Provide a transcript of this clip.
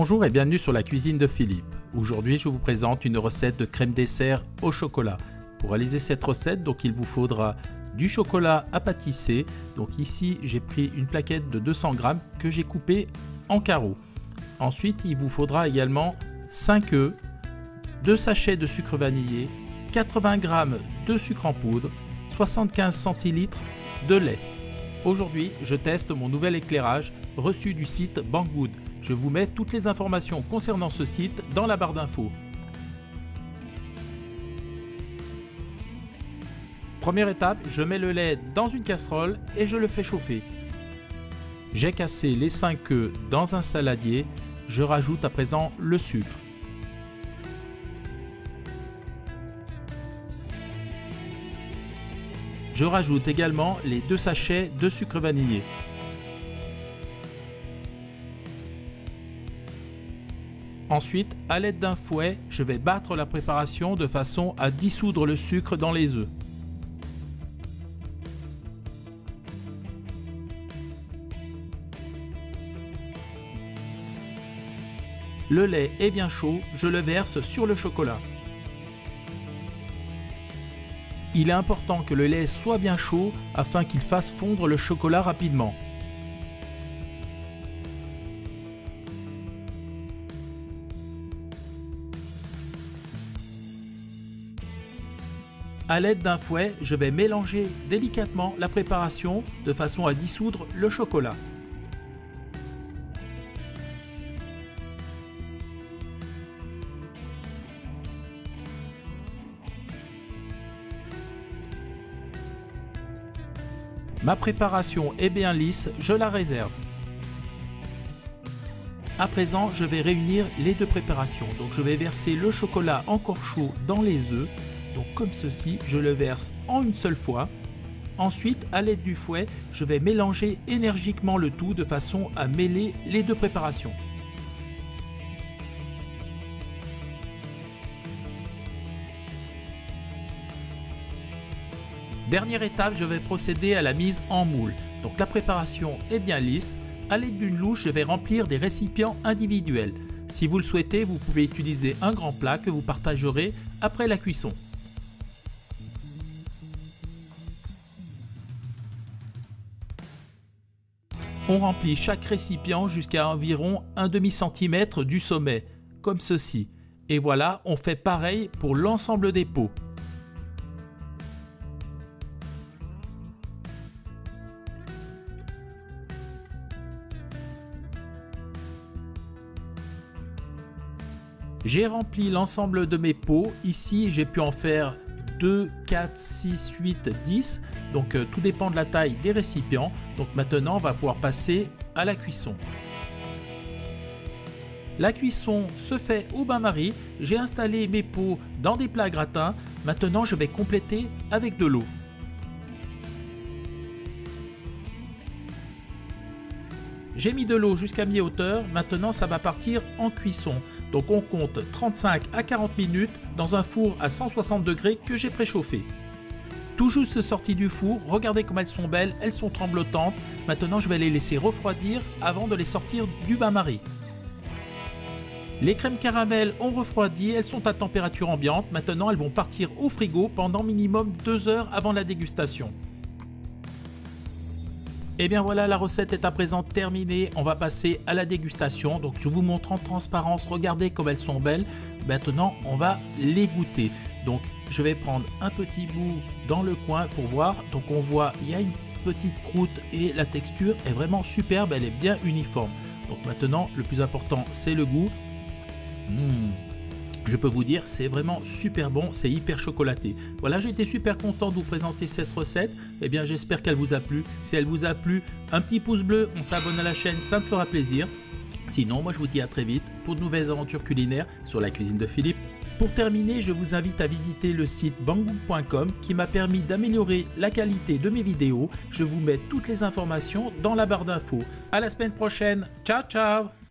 Bonjour et bienvenue sur la cuisine de Philippe. Aujourd'hui, je vous présente une recette de crème dessert au chocolat. Pour réaliser cette recette, donc, il vous faudra du chocolat à pâtisser. Donc ici, j'ai pris une plaquette de 200 g que j'ai coupée en carreaux. Ensuite, il vous faudra également 5 œufs, 2 sachets de sucre vanillé, 80 g de sucre en poudre, 75 centilitres de lait. Aujourd'hui, je teste mon nouvel éclairage reçu du site Banggood. Je vous mets toutes les informations concernant ce site dans la barre d'infos. Première étape, je mets le lait dans une casserole et je le fais chauffer. J'ai cassé les 5 œufs dans un saladier. Je rajoute à présent le sucre. Je rajoute également les 2 sachets de sucre vanillé. Ensuite, à l'aide d'un fouet, je vais battre la préparation de façon à dissoudre le sucre dans les œufs. Le lait est bien chaud, je le verse sur le chocolat. Il est important que le lait soit bien chaud afin qu'il fasse fondre le chocolat rapidement. À l'aide d'un fouet, je vais mélanger délicatement la préparation de façon à dissoudre le chocolat. Ma préparation est bien lisse, je la réserve. À présent, je vais réunir les deux préparations. Donc je vais verser le chocolat encore chaud dans les œufs. Donc comme ceci, je le verse en une seule fois. Ensuite, à l'aide du fouet, je vais mélanger énergiquement le tout de façon à mêler les deux préparations. Dernière étape, je vais procéder à la mise en moule. Donc la préparation est bien lisse. À l'aide d'une louche, je vais remplir des récipients individuels. Si vous le souhaitez, vous pouvez utiliser un grand plat que vous partagerez après la cuisson. On remplit chaque récipient jusqu'à environ 1/2 cm du sommet, comme ceci. Et voilà, on fait pareil pour l'ensemble des pots. J'ai rempli l'ensemble de mes pots. Ici, j'ai pu en faire 2, 4, 6, 8, 10. Donc tout dépend de la taille des récipients. Donc maintenant, on va pouvoir passer à la cuisson. La cuisson se fait au bain-marie. J'ai installé mes pots dans des plats gratins. Maintenant, je vais compléter avec de l'eau. J'ai mis de l'eau jusqu'à mi-hauteur, maintenant ça va partir en cuisson. Donc on compte 35 à 40 minutes dans un four à 160 degrés que j'ai préchauffé. Tout juste sorties du four, regardez comme elles sont belles, elles sont tremblotantes. Maintenant je vais les laisser refroidir avant de les sortir du bain-marie. Les crèmes caramel ont refroidi, elles sont à température ambiante. Maintenant elles vont partir au frigo pendant minimum 2 heures avant la dégustation. Et bien voilà, la recette est à présent terminée, on va passer à la dégustation. Donc je vous montre en transparence, regardez comme elles sont belles. Maintenant on va les goûter. Donc je vais prendre un petit bout dans le coin pour voir. Donc on voit, il y a une petite croûte et la texture est vraiment superbe, elle est bien uniforme. Donc maintenant le plus important c'est le goût. Je peux vous dire, c'est vraiment super bon, c'est hyper chocolaté. Voilà, j'ai été super content de vous présenter cette recette. Eh bien, j'espère qu'elle vous a plu. Si elle vous a plu, un petit pouce bleu, on s'abonne à la chaîne, ça me fera plaisir. Sinon, moi je vous dis à très vite pour de nouvelles aventures culinaires sur la cuisine de Philippe. Pour terminer, je vous invite à visiter le site banggood.com qui m'a permis d'améliorer la qualité de mes vidéos. Je vous mets toutes les informations dans la barre d'infos. À la semaine prochaine, ciao ciao!